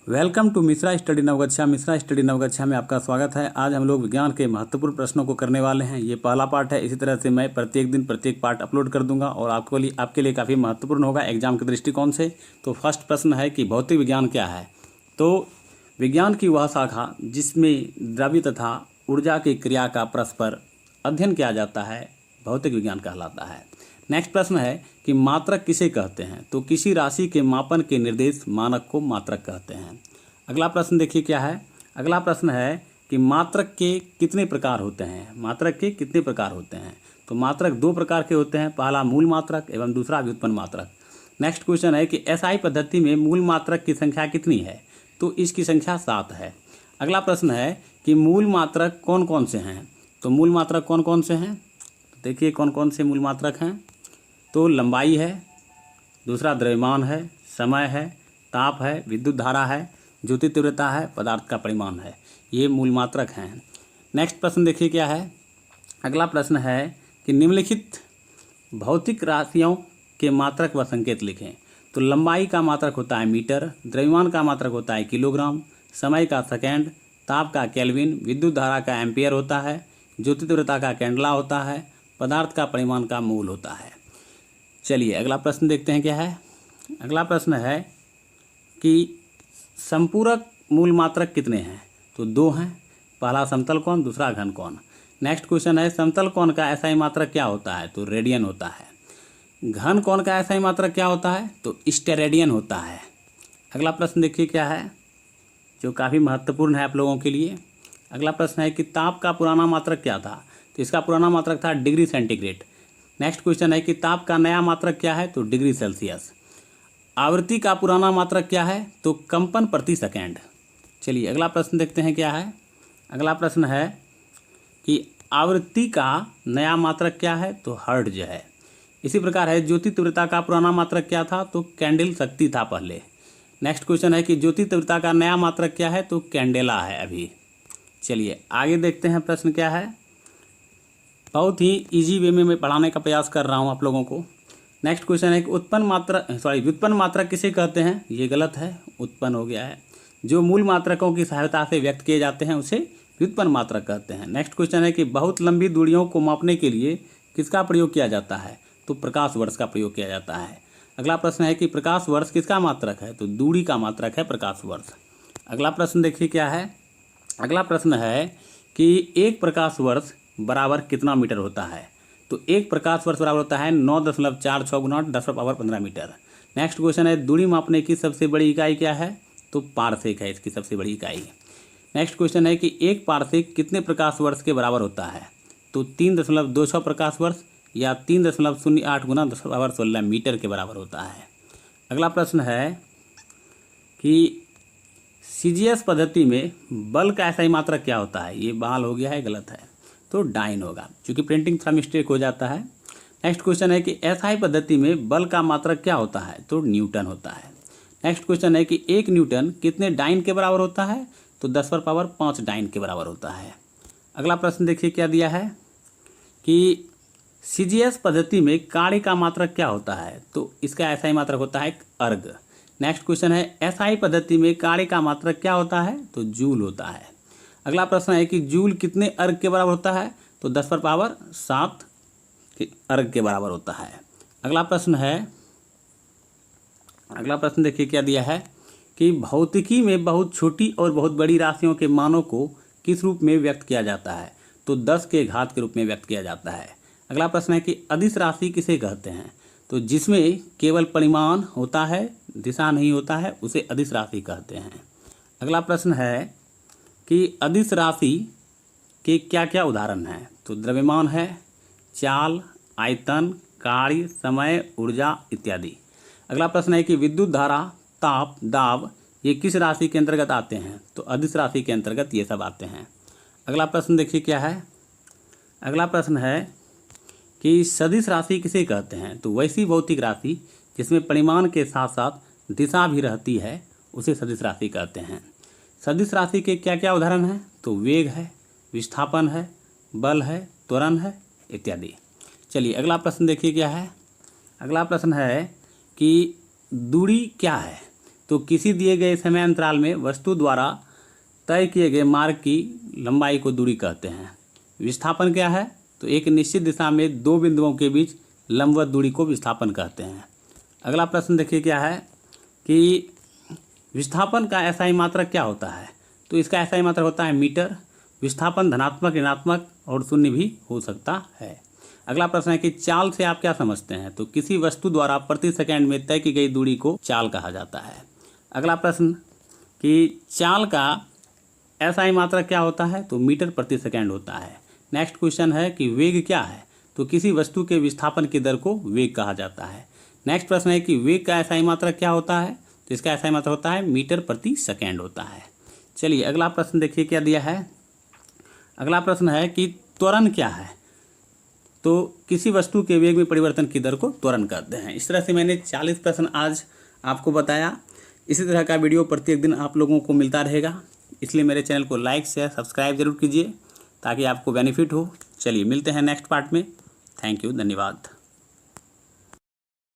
Welcome to Mishra study Navgachhia. Mishra study Navgachhia में आपका स्वागत है। आज हम लोग विज्ञान के महत्वपूर्ण प्रश्नों को करने वाले हैं। ये पहला पार्ट है। इसी तरह से मैं प्रत्येक दिन प्रत्येक पार्ट अपलोड कर दूंगा और आपके लिए काफ़ी महत्वपूर्ण होगा एग्जाम के दृष्टिकोण से। तो फर्स्ट प्रश्न है कि भौतिक विज्ञान क्या है। तो विज्ञान की वह शाखा जिसमें द्रव्य तथा ऊर्जा की क्रिया का परस्पर अध्ययन किया जाता है भौतिक विज्ञान कहलाता है। नेक्स्ट प्रश्न है कि मात्रक किसे कहते हैं। तो किसी राशि के मापन के निर्देश मानक को मात्रक कहते हैं। अगला प्रश्न देखिए क्या है। अगला प्रश्न है कि मात्रक के कितने प्रकार होते हैं। मात्रक के कितने प्रकार होते हैं। तो मात्रक दो प्रकार के होते हैं, पहला मूल मात्रक एवं दूसरा व्युत्पन्न मात्रक। नेक्स्ट क्वेश्चन है कि एसआई पद्धति में मूल मात्रक की संख्या कितनी है। तो इसकी संख्या 7 है। अगला प्रश्न है कि मूल मात्रक कौन कौन से हैं। तो मूल मात्रक कौन कौन से हैं, देखिए कौन कौन से मूल मात्रक हैं। तो लंबाई है, दूसरा द्रव्यमान है, समय है, ताप है, विद्युत धारा है, ज्योति तीव्रता है, पदार्थ का परिमाण है। ये मूल मात्रक हैं। नेक्स्ट प्रश्न देखिए क्या है। अगला प्रश्न है कि निम्नलिखित भौतिक राशियों के मात्रक व संकेत लिखें। तो लंबाई का मात्रक होता है मीटर, द्रव्यमान का मात्रक होता है किलोग्राम, समय का सेकेंड, ताप का केल्विन, विद्युत धारा का एम्पियर होता है, ज्योति तीव्रता का कैंडला होता है, पदार्थ का परिमाण का मूल होता है। चलिए अगला प्रश्न देखते हैं क्या है। अगला प्रश्न है कि संपूरक मूल मात्रक कितने हैं। तो 2 हैं, पहला समतल कोण, दूसरा घन कोण। नेक्स्ट क्वेश्चन है समतल कोण का एसआई मात्रक क्या होता है। तो रेडियन होता है। घन कोण का एसआई मात्रक क्या होता है। तो स्टेरेडियन होता है। अगला प्रश्न देखिए क्या है जो काफ़ी महत्वपूर्ण है आप लोगों के लिए। अगला प्रश्न है कि ताप का पुराना मात्रक क्या था। तो इसका पुराना मात्रक था डिग्री सेंटीग्रेड। नेक्स्ट क्वेश्चन है कि ताप का नया मात्रक क्या है। तो डिग्री सेल्सियस। आवृत्ति का पुराना मात्रक क्या है। तो कंपन प्रति सेकेंड। चलिए अगला प्रश्न देखते हैं क्या है। अगला प्रश्न है कि आवृत्ति का नया मात्रक क्या है। तो हर्ट्ज है। इसी प्रकार है ज्योति तीव्रता का पुराना मात्रक क्या था। तो कैंडल शक्ति था पहले। नेक्स्ट क्वेश्चन है कि ज्योति तीव्रता का नया मात्रक क्या है। तो कैंडेला है अभी। चलिए आगे देखते हैं प्रश्न क्या है। बहुत ही इजी वे में मैं पढ़ाने का प्रयास कर रहा हूँ आप लोगों को। नेक्स्ट क्वेश्चन है कि व्युत्पन्न मात्रक किसे कहते हैं। ये गलत है, उत्पन्न हो गया है। जो मूल मात्रकों की सहायता से व्यक्त किए जाते हैं उसे व्युत्पन्न मात्रक कहते हैं। नेक्स्ट क्वेश्चन है कि बहुत लंबी दूरियों को मापने के लिए किसका प्रयोग किया जाता है। तो प्रकाश वर्ष का प्रयोग किया जाता है। अगला प्रश्न है कि प्रकाश वर्ष किसका मात्रक है। तो दूरी का मात्रक है प्रकाश वर्ष। अगला प्रश्न देखिए क्या है। अगला प्रश्न है कि एक प्रकाश वर्ष बराबर कितना मीटर होता है। तो एक प्रकाश वर्ष बराबर होता है 9.46 गुना 10⁻15 मीटर। नेक्स्ट क्वेश्चन है दूरी मापने की सबसे बड़ी इकाई क्या है। तो पारसेक है इसकी सबसे बड़ी इकाई। नेक्स्ट क्वेश्चन है कि एक पारसेक कितने प्रकाश वर्ष के बराबर होता है। तो 3.26 प्रकाश वर्ष या 3.08 गुना 10⁻16 मीटर के बराबर होता है। अगला प्रश्न है कि सीजीएस पद्धति में बल का एसआई मात्रक क्या होता है। ये बाल हो गया है, गलत है, तो डाइन होगा क्योंकि प्रिंटिंग थोड़ा मिस्टेक हो जाता है। नेक्स्ट क्वेश्चन है कि एसआई पद्धति में बल का मात्रक क्या होता है। तो न्यूटन होता है। नेक्स्ट क्वेश्चन है कि 1 न्यूटन कितने डाइन के बराबर होता है। तो 10⁻5 डाइन के बराबर होता है। अगला प्रश्न देखिए क्या दिया है कि सीजीएस पद्धति में कार्य का मात्रक क्या होता है। तो इसका एसआई मात्रक होता है अर्ग। नेक्स्ट क्वेश्चन है एसआई पद्धति में कार्य का मात्रक क्या होता है। तो जूल होता है। अगला प्रश्न है कि जूल कितने अर्ग के बराबर होता है। तो 10⁻7 अर्ग के बराबर होता है। अगला प्रश्न देखिए क्या दिया है कि भौतिकी में बहुत छोटी और बहुत बड़ी राशियों के मानों को किस रूप में व्यक्त किया जाता है। तो 10 के घात के रूप में व्यक्त किया जाता है। अगला प्रश्न है कि अदिश राशि किसे कहते हैं। तो जिसमें केवल परिमाण होता है, दिशा नहीं होता है, उसे अदिश राशि कहते हैं। अगला प्रश्न है कि अदिश राशि के क्या क्या उदाहरण हैं। तो द्रव्यमान है, चाल, आयतन, कार्य, समय, ऊर्जा इत्यादि। अगला प्रश्न है कि विद्युत धारा, ताप, दाब ये किस राशि के अंतर्गत आते हैं। तो अदिश राशि के अंतर्गत ये सब आते हैं। अगला प्रश्न देखिए क्या है। अगला प्रश्न है कि सदिश राशि किसे कहते हैं। तो वैसी भौतिक राशि जिसमें परिमाण के साथ साथ दिशा भी रहती है उसे सदिश राशि कहते हैं। सदिश राशि के क्या क्या उदाहरण हैं। तो वेग है, विस्थापन है, बल है, त्वरण है इत्यादि। चलिए अगला प्रश्न देखिए क्या है। अगला प्रश्न है कि दूरी क्या है। तो किसी दिए गए समय अंतराल में वस्तु द्वारा तय किए गए मार्ग की लंबाई को दूरी कहते हैं। विस्थापन क्या है? तो एक निश्चित दिशा में दो बिंदुओं के बीच लंबवत दूरी को विस्थापन कहते हैं। अगला प्रश्न देखिए क्या है कि विस्थापन का SI मात्रक क्या होता है? तो इसका SI मात्रक होता है मीटर। विस्थापन धनात्मक, ऋणात्मक और शून्य भी हो सकता है। अगला प्रश्न है कि चाल से आप क्या समझते हैं? तो किसी वस्तु द्वारा प्रति सेकंड में तय की गई दूरी को चाल कहा जाता है। अगला प्रश्न कि चाल का SI मात्रक क्या होता है? तो मीटर प्रति सेकंड होता है। नेक्स्ट क्वेश्चन है कि वेग क्या है? तो किसी वस्तु के विस्थापन की दर को वेग कहा जाता है। नेक्स्ट प्रश्न है कि वेग का SI मात्रक क्या होता है? तो इसका SI मात्रक होता है मीटर प्रति सेकंड होता है। चलिए अगला प्रश्न देखिए क्या दिया है। अगला प्रश्न है कि त्वरण क्या है? तो किसी वस्तु के वेग में परिवर्तन की दर को त्वरण कहते हैं। इस तरह से मैंने 40 प्रश्न आज आपको बताया। इसी तरह का वीडियो प्रत्येक दिन आप लोगों को मिलता रहेगा, इसलिए मेरे चैनल को लाइक शेयर सब्सक्राइब जरूर कीजिए ताकि आपको बेनिफिट हो। चलिए मिलते हैं नेक्स्ट पार्ट में। थैंक यू, धन्यवाद।